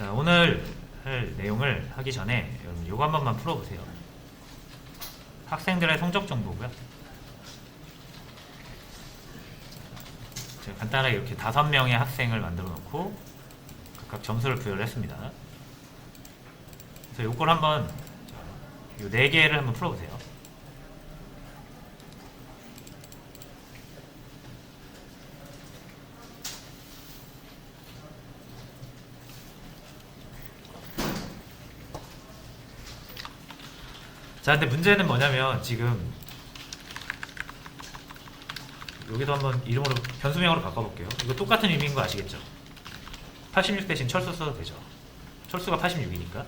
자, 오늘 할 내용을 하기 전에 여러분 요거 한 번만 풀어보세요. 학생들의 성적 정보고요. 제가 간단하게 이렇게 5명의 학생을 만들어 놓고 각각 점수를 부여를 했습니다. 그래서 요걸 한번 요 4개를 한번 풀어보세요. 자, 근데 문제는 뭐냐면 지금 여기도 한번 이름으로 변수명으로 바꿔볼게요. 이거 똑같은 의미인 거 아시겠죠? 86 대신 철수 써도 되죠. 철수가 86이니까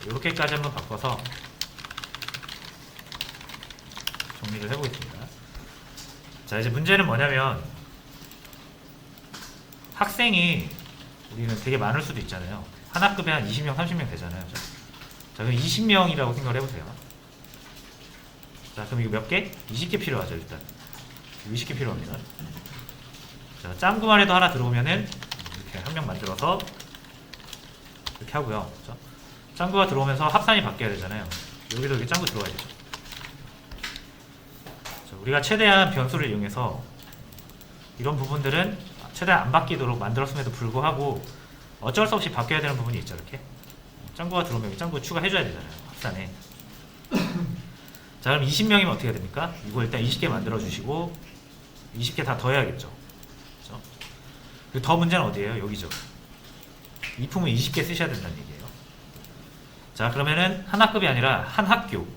이렇게까지 한번 바꿔서 정리를 해보겠습니다. 자, 이제 문제는 뭐냐면 학생이 우리는 되게 많을 수도 있잖아요. 한 학급에 한 20명, 30명 되잖아요. 자, 그럼 20명이라고 생각을 해보세요. 자, 그럼 이거 몇 개? 20개 필요하죠, 일단. 20개 필요합니다. 자, 짱구만 해도 하나 들어오면은 이렇게 한 명 만들어서 이렇게 하고요. 그렇죠? 짱구가 들어오면서 합산이 바뀌어야 되잖아요. 여기도 이렇게 짱구 들어와야 되죠. 자, 우리가 최대한 변수를 이용해서 이런 부분들은 최대한 안 바뀌도록 만들었음에도 불구하고 어쩔 수 없이 바뀌어야 되는 부분이 있죠. 이렇게 짱구가 들어오면 여기 짱구 추가해줘야 되잖아요, 합산에. 자, 그럼 20명이면 어떻게 해야 됩니까? 이거 일단 20개 만들어 주시고 20개 다 더해야겠죠. 그렇죠? 그리고 더 문제는 어디예요? 여기죠. 이 품은 20개 쓰셔야 된다는 얘기예요. 자, 그러면은 한 학급이 아니라 한 학교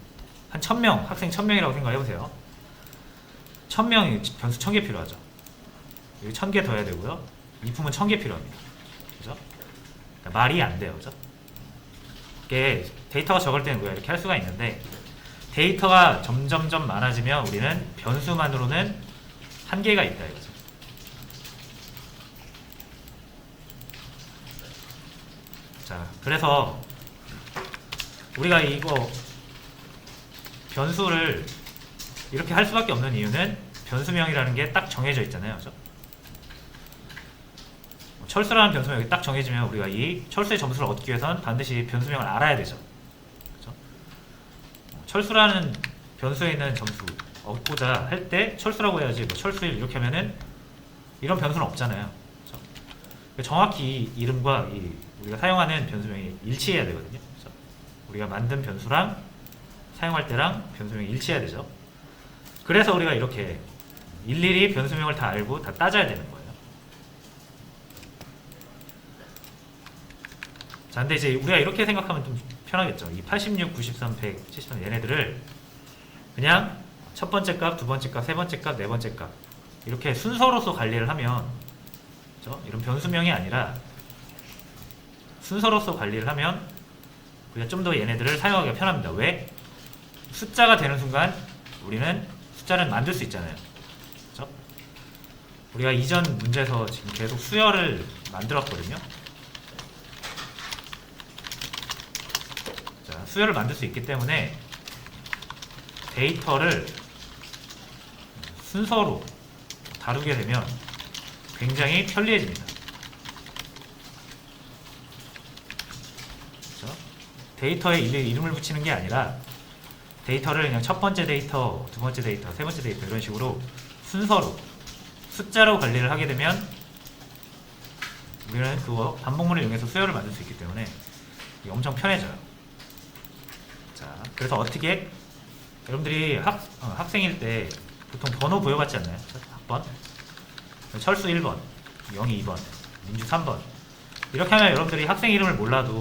한 1000명, 학생 1000명이라고 생각해보세요. 1000명이 변수 1000개 필요하죠. 여기 1000개 더해야 되고요. 이 품은 1000개 필요합니다. 그죠? 그러니까 말이 안 돼요. 그죠? 이게 데이터가 적을 때는 뭐야? 이렇게 할 수가 있는데 데이터가 점점점 많아지면 우리는 변수만으로는 한계가 있다 이거죠. 자, 그래서 우리가 이거 변수를 이렇게 할 수밖에 없는 이유는 변수명이라는 게 딱 정해져 있잖아요. 그죠? 철수라는 변수명이 딱 정해지면 우리가 이 철수의 점수를 얻기 위해서는 반드시 변수명을 알아야 되죠. 그렇죠? 철수라는 변수에 있는 점수 얻고자 할 때 철수라고 해야지 뭐 철수 1 이렇게 하면은 이런 변수는 없잖아요. 그렇죠? 정확히 이 이름과 이 우리가 사용하는 변수명이 일치해야 되거든요. 그렇죠? 우리가 만든 변수랑 사용할 때랑 변수명이 일치해야 되죠. 그래서 우리가 이렇게 일일이 변수명을 다 알고 다 따져야 되는 거예요. 자, 근데 이제 우리가 이렇게 생각하면 좀 편하겠죠. 이 86, 93, 100, 73 얘네들을 그냥 첫 번째 값, 두 번째 값, 세 번째 값, 네 번째 값 이렇게 순서로서 관리를 하면, 그렇죠? 이런 변수명이 아니라 순서로서 관리를 하면 우리가 좀 더 얘네들을 사용하기가 편합니다. 왜? 숫자가 되는 순간 우리는 숫자를 만들 수 있잖아요. 그렇죠? 우리가 이전 문제에서 지금 계속 수열을 만들었거든요. 수열을 만들 수 있기 때문에 데이터를 순서로 다루게 되면 굉장히 편리해집니다. 그렇죠? 데이터에 이름을 붙이는 게 아니라 데이터를 그냥 첫 번째 데이터, 두 번째 데이터, 세 번째 데이터 이런 식으로 순서로 숫자로 관리를 하게 되면 우리는 그 반복문을 이용해서 수열을 만들 수 있기 때문에 이게 엄청 편해져요. 자, 그래서 어떻게 여러분들이 학생일 때 보통 번호 부여받지 않나요? 학번, 철수 1번, 영희 2번, 민주 3번 이렇게 하면 여러분들이 학생 이름을 몰라도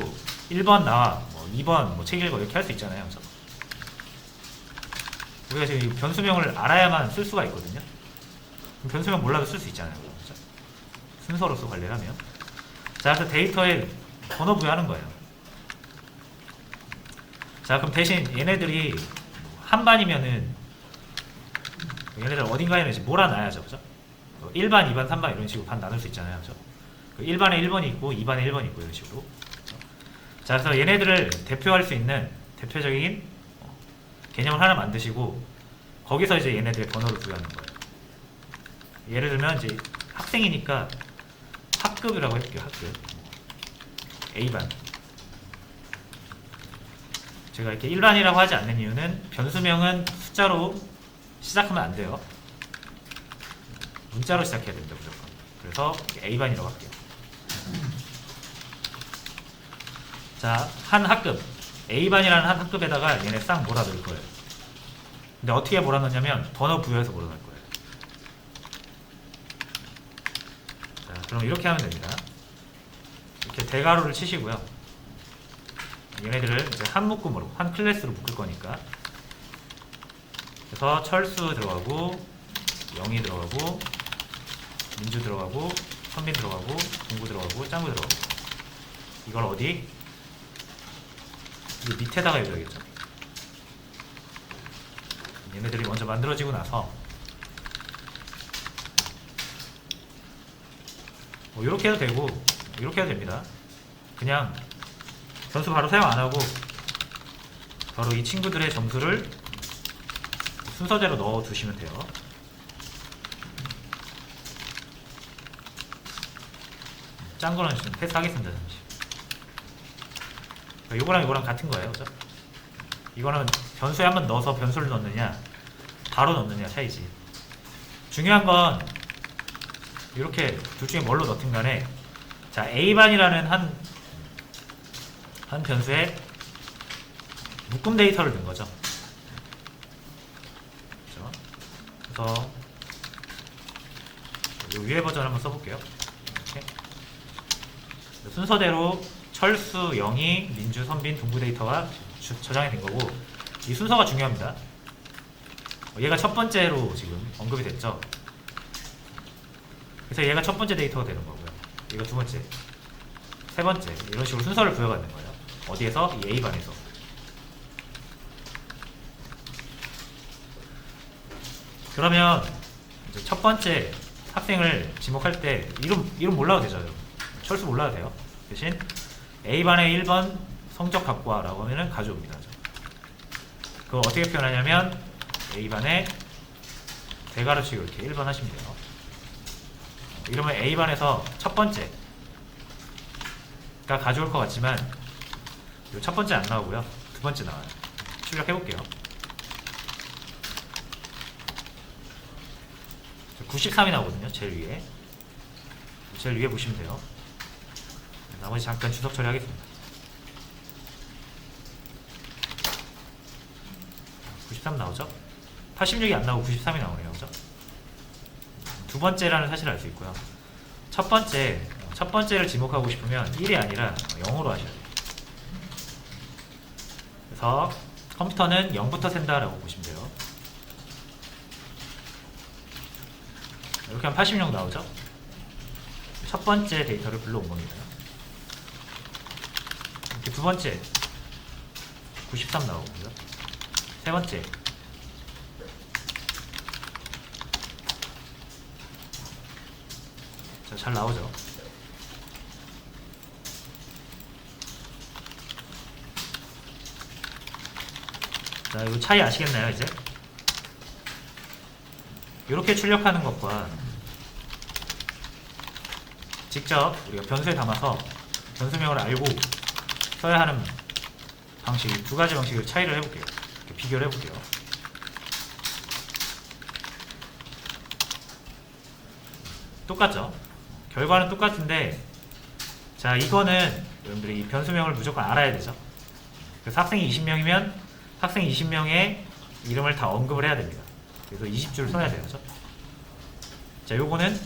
1번 나와, 뭐 2번 뭐 책 읽어 이렇게 할 수 있잖아요. 그래서 우리가 지금 이 변수명을 알아야만 쓸 수가 있거든요. 변수명 몰라도 쓸 수 있잖아요. 그렇죠? 순서로서 관리를 하면. 자, 그래서 데이터에 번호 부여하는 거예요. 자, 그럼 대신 얘네들이 한 반이면은 얘네들 어딘가에는 이제 몰아놔야죠. 그죠? 1반, 2반, 3반 이런 식으로 반 나눌 수 있잖아요. 그죠? 1반에 1번이 있고 2반에 1번이 있고 이런 식으로. 그죠? 자, 그래서 얘네들을 대표할 수 있는 대표적인 개념을 하나 만드시고 거기서 이제 얘네들의 번호를 부여하는 거예요. 예를 들면 이제 학생이니까 학급이라고 해볼게요. 학급 A반. 제가 이렇게 일반이라고 하지 않는 이유는 변수명은 숫자로 시작하면 안 돼요. 문자로 시작해야 됩니다. 무조건. 그래서 A반이라고 할게요. 자, 한 학급 A반이라는 한 학급에다가 얘네 싹 몰아넣을 거예요. 근데 어떻게 몰아넣냐면 번호 부여해서 몰아넣을 거예요. 자, 그럼 이렇게 하면 됩니다. 이렇게 대괄호를 치시고요. 얘네들을 이제 한 묶음으로, 한 클래스로 묶을 거니까. 그래서 철수 들어가고, 영희 들어가고, 민주 들어가고, 선민 들어가고, 동구 들어가고, 짱구 들어가고. 이걸 어디? 이 밑에다가 해줘야겠죠. 얘네들이 먼저 만들어지고 나서 뭐 이렇게 해도 되고 이렇게 해도 됩니다. 그냥 변수 바로 사용 안 하고 바로 이 친구들의 점수를 순서대로 넣어 두시면 돼요. 짠 거는 좀 패스하겠습니다. 잠시. 요거랑 요거랑 같은 거예요. 그죠? 이거는 변수에 한번 넣어서 변수를 넣느냐 바로 넣느냐 차이지. 중요한 건 이렇게 둘 중에 뭘로 넣든 간에 자 A반이라는 한 변수에 묶음 데이터를 넣은 거죠. 그렇죠? 그래서 이 위에 버전 한번 써볼게요. 이렇게. 순서대로 철수, 영희, 민주, 선빈, 동구 데이터가 저장이 된 거고 이 순서가 중요합니다. 얘가 첫 번째로 지금 언급이 됐죠. 그래서 얘가 첫 번째 데이터가 되는 거고요. 얘가 두 번째, 세 번째 이런 식으로 순서를 부여받는 거예요. 어디에서? 이 A반에서. 그러면 이제 첫 번째 학생을 지목할 때 이름 몰라도 되죠. 여러분. 철수 몰라도 돼요. 대신 A반의 1번 성적 갖고 와라고 하면은 가져옵니다. 그거 어떻게 표현하냐면 A반의 대괄호치고 이렇게 1번 하시면 돼요. 이러면 A반에서 첫 번째가 가져올 것 같지만 이 첫 번째 안 나오고요. 두 번째 나와요. 출력해 볼게요. 93이 나오거든요. 제일 위에 보시면 돼요. 나머지 잠깐 주석 처리하겠습니다. 93 나오죠? 86이 안 나오고 93이 나오네요. 그죠? 두 번째라는 사실을 알 수 있고요. 첫 번째를 지목하고 싶으면 1이 아니라 0으로 하셔야 돼요. 그래서 컴퓨터는 0부터 센다라고 보시면 돼요. 이렇게 하면 86 나오죠? 첫 번째 데이터를 불러온 겁니다. 이렇게 두 번째 93 나오고요. 세 번째 자, 잘 나오죠? 자, 이거 차이 아시겠나요, 이제? 이렇게 출력하는 것과 직접 우리가 변수에 담아서 변수명을 알고 써야 하는 방식, 두 가지 방식의 차이를 해볼게요. 이렇게 비교를 해볼게요. 똑같죠? 결과는 똑같은데, 자, 이거는 여러분들이 이 변수명을 무조건 알아야 되죠. 그래서 학생이 20명이면 학생 20명의 이름을 다 언급을 해야 됩니다. 그래서 20줄을 써야 되죠. 자, 요거는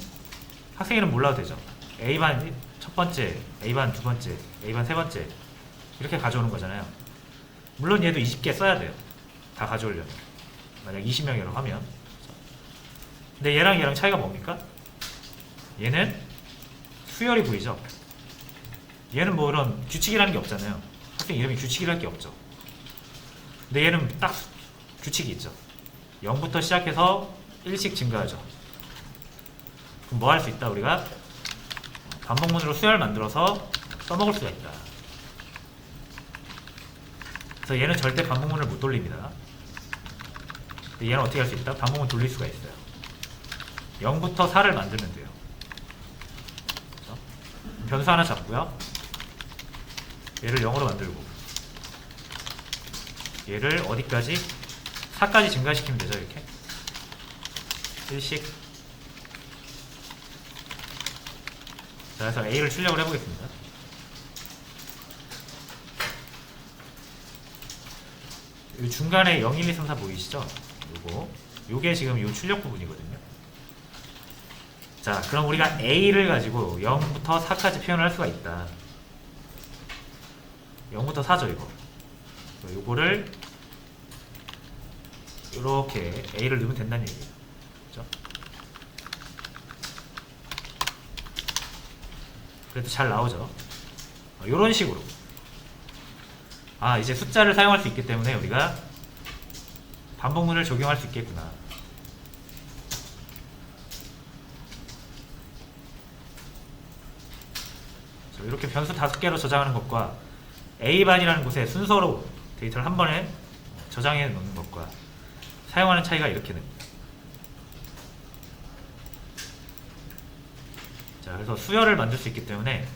학생 이름 몰라도 되죠. A반 첫 번째, A반 두 번째, A반 세 번째 이렇게 가져오는 거잖아요. 물론 얘도 20개 써야 돼요. 다 가져오려면. 만약 20명이라고 하면. 근데 얘랑 차이가 뭡니까? 얘는 수열이 보이죠? 얘는 뭐 이런 규칙이라는 게 없잖아요. 학생 이름이 규칙이랄 게 없죠. 근데 얘는 딱 규칙이 있죠. 0부터 시작해서 1씩 증가하죠. 그럼 뭐 할 수 있다? 우리가 반복문으로 수열 만들어서 써먹을 수가 있다. 그래서 얘는 절대 반복문을 못 돌립니다. 근데 얘는 어떻게 할 수 있다? 반복문 돌릴 수가 있어요. 0부터 4를 만들면 돼요. 그렇죠? 변수 하나 잡고요. 얘를 0으로 만들고 얘를 어디까지? 4까지 증가시키면 되죠. 이렇게 1씩. 자, 그래서 A를 출력을 해보겠습니다. 이 중간에 0, 1, 2, 3, 4 보이시죠? 요게 지금 요 출력 부분이거든요. 자, 그럼 우리가 A를 가지고 0부터 4까지 표현을 할 수가 있다. 0부터 4죠, 이거. 요거를 이렇게 A를 넣으면 된다는 얘기예요. 그죠? 그래도 잘 나오죠. 이런 식으로. 이제 숫자를 사용할 수 있기 때문에 우리가 반복문을 적용할 수 있겠구나. 이렇게 변수 5개로 저장하는 것과 A반이라는 곳에 순서로 데이터를 한 번에 저장해 놓는 것과 사용하는 차이가 이렇게 됩니다. 자, 그래서 수열을 만들 수 있기 때문에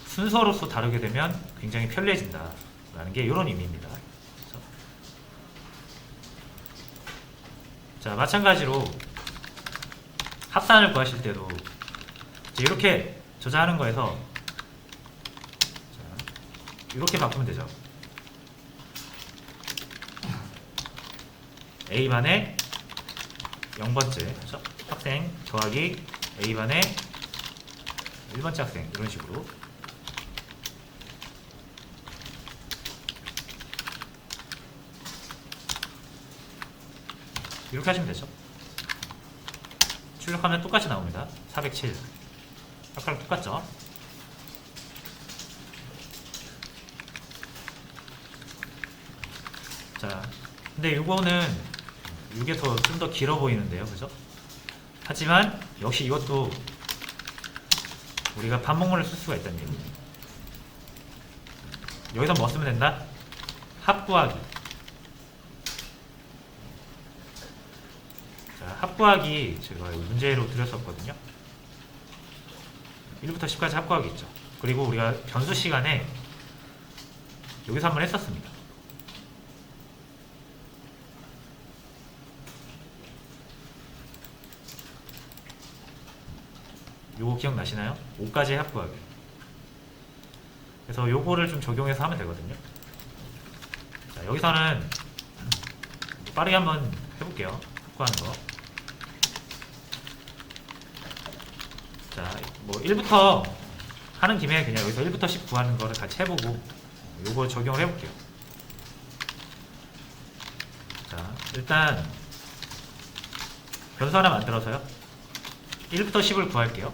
순서로서 다루게 되면 굉장히 편리해진다 라는 게 이런 의미입니다. 그렇죠? 자, 마찬가지로 합산을 구하실 때도 이렇게 저장하는 거에서 이렇게 바꾸면 되죠. A반에 0번째 그렇죠? 학생 더하기 A반에 1번째 학생 이런 식으로. 이렇게 하시면 되죠. 출력하면 똑같이 나옵니다. 407 아까랑 똑같죠. 자, 근데 이거는 이게 좀 더 길어 보이는데요, 그죠? 하지만 역시 이것도 우리가 반복문을 쓸 수가 있다는 얘기예요. 여기서 뭐 쓰면 된다? 합구하기. 자, 합구하기 제가 문제로 드렸었거든요. 1부터 10까지 합구하기 있죠. 그리고 우리가 변수 시간에 여기서 한번 했었습니다. 요거 기억나시나요? 5까지 합구하기. 그래서 요거를 좀 적용해서 하면 되거든요. 자, 여기서는 빠르게 한번 해볼게요. 합구하는 거. 자, 뭐 1부터 하는 김에 그냥 여기서 1부터 10 구하는 거를 같이 해보고 요거 적용을 해볼게요. 자, 일단 변수 하나 만들어서요. 1부터 10을 구할게요.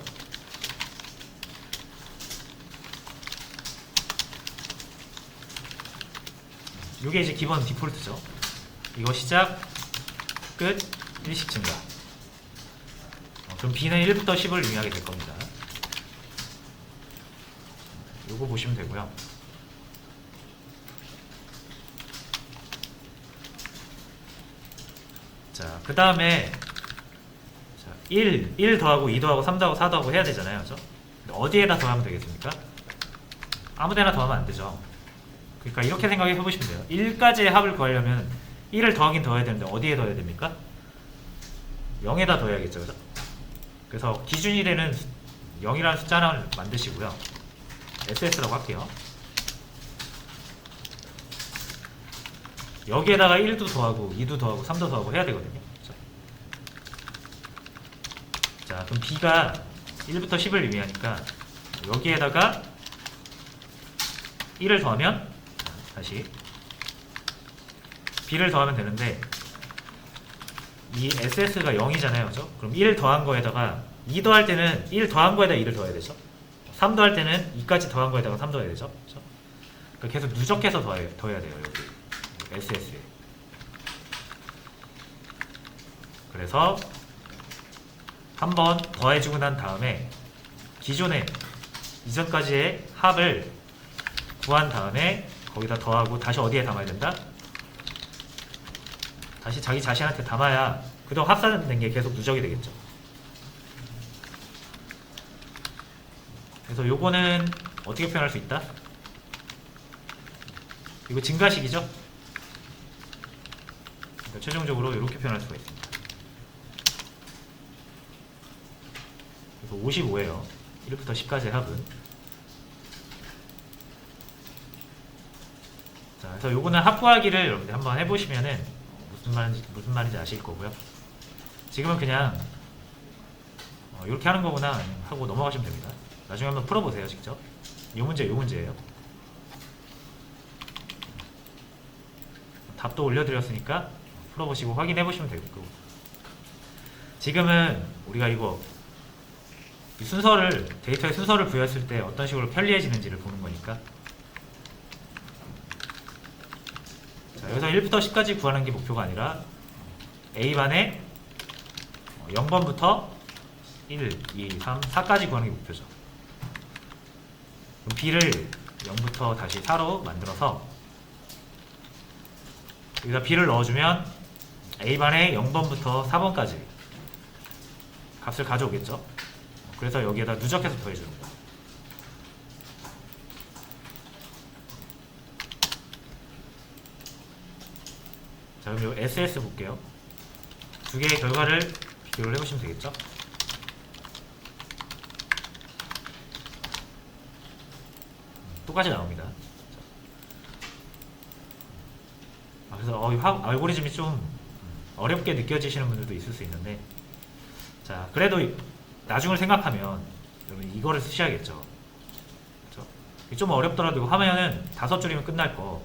이게 이제 기본 디폴트죠. 이거 시작, 끝, 1씩 증가. 그럼 B는 1부터 10을 의미하게 될 겁니다. 요거 보시면 되고요. 자, 그 다음에 1 더하고 2 더하고 3 더하고 4 더하고 해야 되잖아요. 그죠? 어디에다 더하면 되겠습니까? 아무데나 더하면 안 되죠. 그러니까 이렇게 생각해 보시면 돼요. 1까지의 합을 구하려면 1을 더하긴 더해야 되는데 어디에 더해야 됩니까? 0에다 더해야겠죠. 그죠? 그래서 기준이 되는 0이라는 숫자 하나를 만드시고요. SS라고 할게요. 여기에다가 1도 더하고 2도 더하고 3도 더하고 해야 되거든요. 그렇죠? 자, 그럼 B가 1부터 10을 의미하니까 여기에다가 1을 더하면 다시 B를 더하면 되는데 이 SS가 0이잖아요. 그죠? 그럼 1 더한 거에다가 2 더할 때는 1 더한 거에다 2를 더해야 되죠. 3 더할 때는 2까지 더한 거에다가 3 더해야 되죠. 그죠? 그러니까 계속 누적해서 더해야 돼요. 여기 SS에. 그래서 한번 더해주고 난 다음에 기존에 이전까지의 합을 구한 다음에 거기다 더하고 다시 어디에 담아야 된다? 다시 자기 자신한테 담아야 그동안 합산된 게 계속 누적이 되겠죠. 그래서 요거는 어떻게 표현할 수 있다? 이거 증가식이죠? 그러니까 최종적으로 이렇게 표현할 수가 있습니다. 그래서 55예요. 1부터 10까지의 합은. 자, 그래서 요거는 합구하기를 여러분들 한번 해보시면은 무슨 말인지 아실 거고요. 지금은 그냥 이렇게 하는 거구나 하고 넘어가시면 됩니다. 나중에 한번 풀어보세요, 직접. 요 문제예요. 답도 올려드렸으니까 풀어보시고 확인해보시면 되고. 지금은 우리가 이거 데이터의 순서를 부여했을 때 어떤 식으로 편리해지는지를 보는 거니까. 자, 여기서 1부터 10까지 구하는 게 목표가 아니라 A반에 0번부터 1, 2, 3, 4까지 구하는 게 목표죠. 그럼 B를 0부터 다시 4로 만들어서 여기다 B를 넣어주면 A반에 0번부터 4번까지 값을 가져오겠죠. 그래서 여기에다 누적해서 더해주는 거예요. 자, 그럼 요 SS 볼게요. 두 개의 결과를 비교를 해보시면 되겠죠. 똑같이 나옵니다. 그래서 이 알고리즘이 좀 어렵게 느껴지시는 분들도 있을 수 있는데, 자, 그래도 나중을 생각하면 여러분 이거를 쓰셔야겠죠. 그렇죠? 좀 어렵더라도 화면은 5줄이면 끝날 거,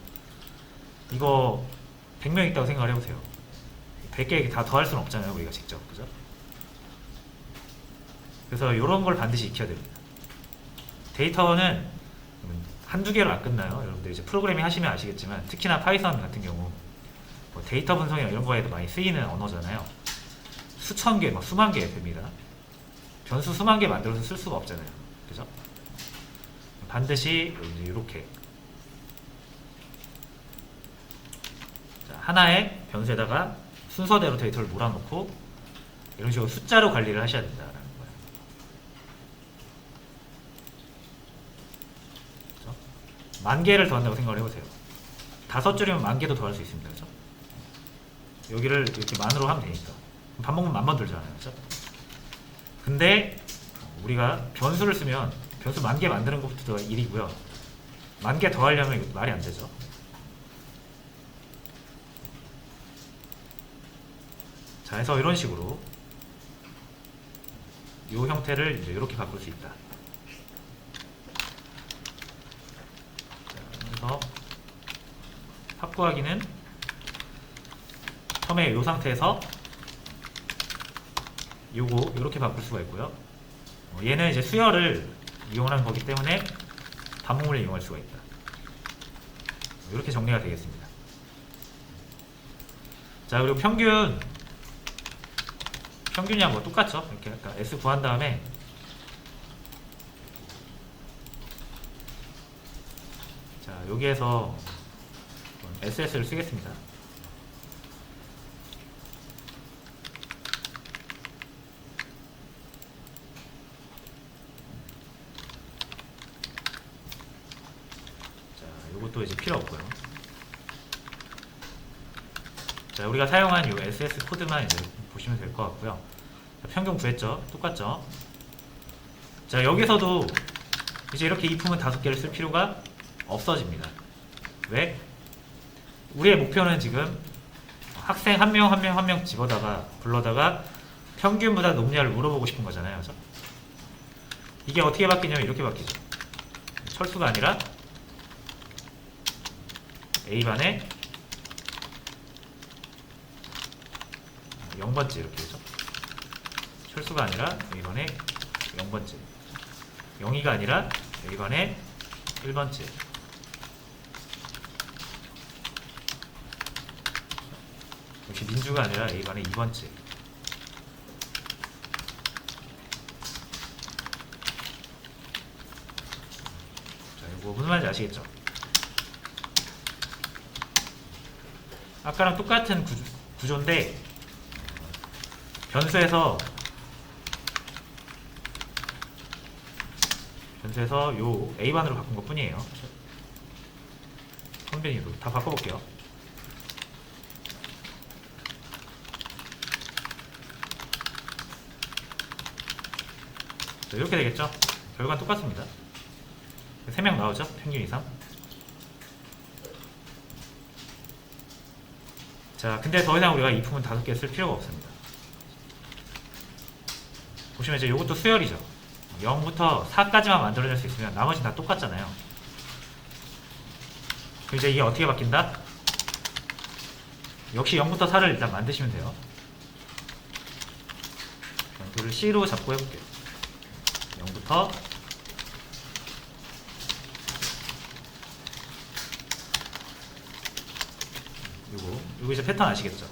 이거 100명 있다고 생각을 해보세요. 100개 다 더할 수는 없잖아요, 우리가 직접. 그죠? 그래서 이런 걸 반드시 익혀야 됩니다. 데이터는 한두 개로 안 끝나요. 여러분들 이제 프로그래밍 하시면 아시겠지만, 특히나 파이썬 같은 경우 뭐 데이터 분석이나 이런 거에도 많이 쓰이는 언어잖아요. 수천 개, 막 수만 개 됩니다. 변수 수만 개 만들어서 쓸 수가 없잖아요. 그죠? 반드시 이렇게 하나의 변수에다가 순서대로 데이터를 몰아놓고 이런 식으로 숫자로 관리를 하셔야 된다라는 거예요. 그렇죠? 10,000개를 더한다고 생각을 해보세요. 5줄이면 10,000개도 더할 수 있습니다. 그렇죠? 여기를 이렇게 만으로 하면 되니까 밥 먹으면 10,000번 들잖아요. 그렇죠? 근데 우리가 변수를 쓰면 변수 10,000개 만드는 것부터 일이고요. 10,000개 더 하려면 이거 말이 안 되죠. 자, 해서 이런 식으로 이 형태를 이제 이렇게 바꿀 수 있다. 자, 그래서 확보하기는 처음에 이 상태에서 요거 이렇게 바꿀 수가 있고요. 얘는 이제 수열을 이용한 거기 때문에 반복을 이용할 수가 있다. 이렇게 정리가 되겠습니다. 자, 그리고 평균이랑 뭐 똑같죠? 이렇게 아까 S 구한 다음에 자, 여기에서 SS를 쓰겠습니다. 자, 요것도 이제 필요 없고요. 자, 우리가 사용한 이 SS 코드만 이제 보시면 될 것 같고요. 자, 평균 구했죠? 똑같죠? 자, 여기서도 이제 이렇게 if은 5개를 쓸 필요가 없어집니다. 왜? 우리의 목표는 지금 학생 한 명 한 명 한 명 불러다가 평균보다 높냐를 물어보고 싶은 거잖아요. 그죠? 이게 어떻게 바뀌냐면 이렇게 바뀌죠. 철수가 아니라 A반에 0번째 이렇게 되죠. 철수가 아니라 A반에 0번째, 0이가 아니라 A반에 1번째. 역시 민주가 아니라 A반에 2번째. 자, 이거 무슨 말인지 아시겠죠? 아까랑 똑같은 구조인데 변수에서 요 A반으로 바꾼 것 뿐이에요. 컨비니로 다 바꿔볼게요. 자, 이렇게 되겠죠? 결과는 똑같습니다. 3명 나오죠? 평균 이상. 자, 근데 더 이상 우리가 이 품은 5개 쓸 필요가 없습니다. 보시면 이제 이것도 수열이죠. 0부터 4까지만 만들어낼 수 있으면 나머지는 다 똑같잖아요. 그럼 이제 이게 어떻게 바뀐다? 역시 0부터 4를 일단 만드시면 돼요. 변수를 C로 잡고 해볼게요. 0부터 요거 이제 패턴 아시겠죠?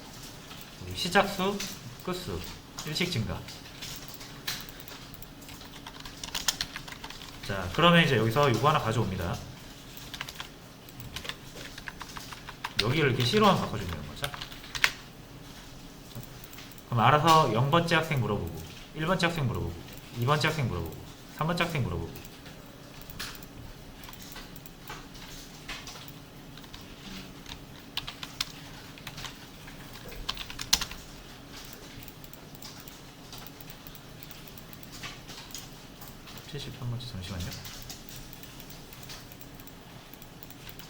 시작수, 끝수, 일식 증가. 자, 그러면 이제 여기서 요거 하나 가져옵니다. 여기를 이렇게 C로만 바꿔주면 되는 거죠. 그럼 알아서 0번째 학생 물어보고, 1번째 학생 물어보고, 2번째 학생 물어보고, 3번째 학생 물어보고. 한 번째 잠시만요.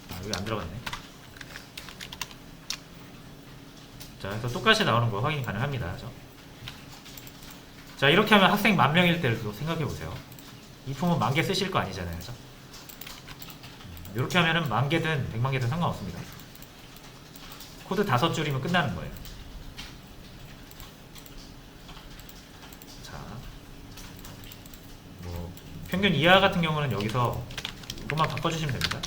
아, 여기 안 들어갔네. 자, 그래서 똑같이 나오는 거 확인 가능합니다. 그죠? 자, 이렇게 하면 학생 10,000명일 때를 생각해 보세요. 이 품은 10,000개 쓰실 거 아니잖아요. 그죠? 이렇게 하면은 10,000개든 100,000개든 상관없습니다. 코드 5줄이면 끝나는 거예요. 자, 뭐 평균 이하 같은 경우는 여기서 이것만 바꿔주시면 됩니다.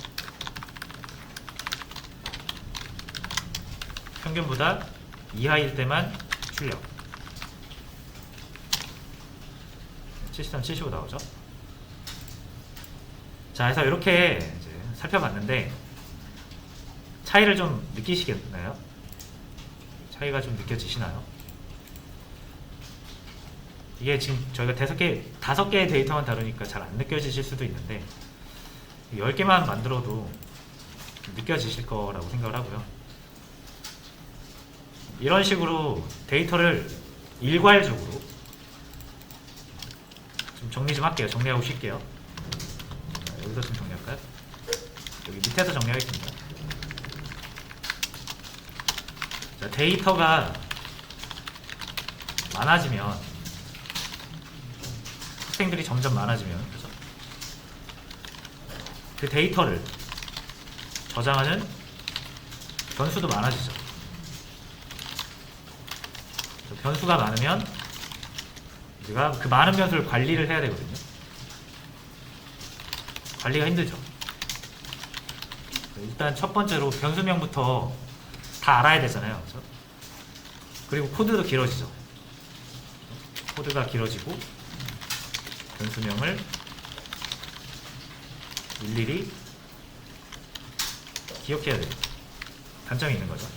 평균보다 이하일 때만 출력. 73, 75 나오죠. 자, 그래서 이렇게 이제 살펴봤는데 차이를 좀 느끼시겠나요? 차이가 좀 느껴지시나요? 이게 지금 저희가 5개의 데이터만 다루니까 잘 안 느껴지실 수도 있는데 10개만 만들어도 느껴지실 거라고 생각을 하고요. 이런 식으로 데이터를 일괄적으로 좀 정리 좀 할게요. 정리하고 쉴게요. 자, 여기서 좀 정리할까요? 여기 밑에서 정리하겠습니다. 자, 데이터가 많아지면 학생들이 점점 많아지면 그죠? 그 데이터를 저장하는 변수도 많아지죠. 변수가 많으면 우리가 그 많은 변수를 관리를 해야 되거든요. 관리가 힘들죠. 일단 첫 번째로 변수명부터 다 알아야 되잖아요. 그렇죠? 그리고 코드도 길어지죠. 코드가 길어지고 변수명을 일일이 기억해야 돼요. 단점이 있는 거죠.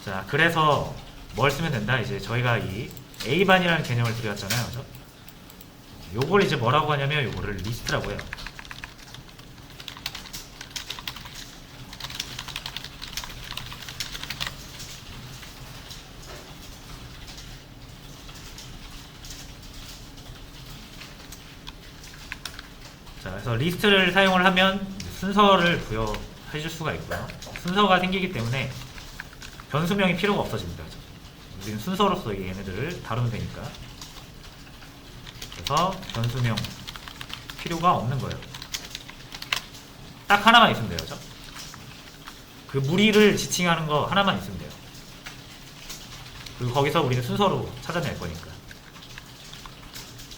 자, 그래서 뭘 쓰면 된다? 이제 저희가 이 A반이라는 개념을 들여왔잖아요. 그죠? 요걸 이제 뭐라고 하냐면 요거를 리스트라고 해요. 자, 그래서 리스트를 사용을 하면 순서를 부여해 줄 수가 있고요. 순서가 생기기 때문에 변수명이 필요가 없어집니다. 그죠? 우리는 순서로서 얘네들을 다루면 되니까. 그래서 변수명 필요가 없는 거예요. 딱 하나만 있으면 돼요. 그죠? 그 무리를 지칭하는 거 하나만 있으면 돼요. 그리고 거기서 우리는 순서로 찾아낼 거니까.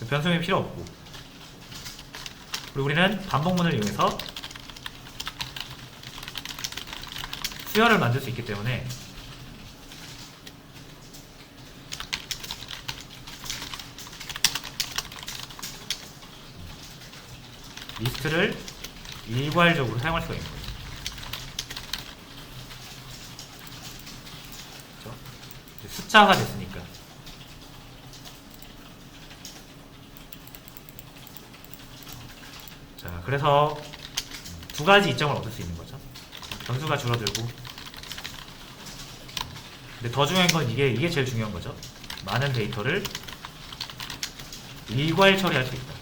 변수명이 필요 없고. 그리고 우리는 반복문을 이용해서 수열을 만들 수 있기 때문에 리스트를 일괄적으로 사용할 수가 있는 거죠. 그렇죠? 숫자가 됐으니까. 자, 그래서 두 가지 이점을 얻을 수 있는 거죠. 변수가 줄어들고. 근데 더 중요한 건 이게 제일 중요한 거죠. 많은 데이터를 일괄 처리할 수 있다.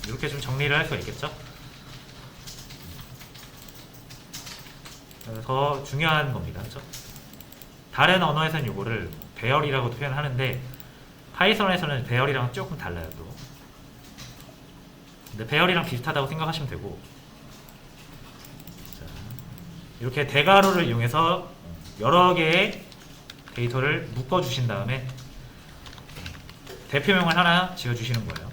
이렇게 좀 정리를 할 수가 있겠죠. 더 중요한 겁니다. 그렇죠? 다른 언어에서는 이거를 배열이라고 표현하는데 파이썬에서는 배열이랑 조금 달라요. 또. 근데 배열이랑 비슷하다고 생각하시면 되고, 자, 이렇게 대괄호를 이용해서 여러 개의 데이터를 묶어 주신 다음에 대표명을 하나 지어 주시는 거예요.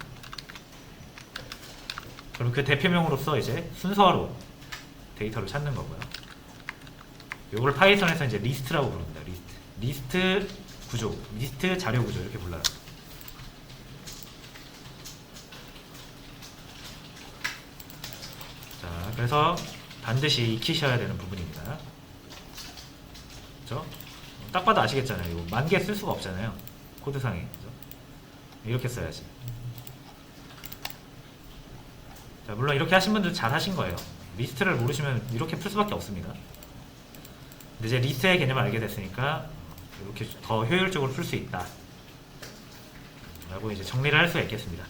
그럼 그 대표명으로서 이제 순서로 데이터를 찾는 거고요. 요걸 파이썬에서 이제 리스트라고 부릅니다. 리스트 구조, 리스트 자료 구조 이렇게 불러요. 자, 그래서 반드시 익히셔야 되는 부분입니다. 그렇죠? 딱 봐도 아시겠잖아요. 이거 10,000개 쓸 수가 없잖아요. 코드상에. 그렇죠? 이렇게 써야지. 자, 물론 이렇게 하신 분들 잘 하신 거예요. 리스트를 모르시면 이렇게 풀 수밖에 없습니다. 근데 이제 리스트의 개념을 알게 됐으니까 이렇게 더 효율적으로 풀 수 있다 라고 이제 정리를 할 수가 있겠습니다.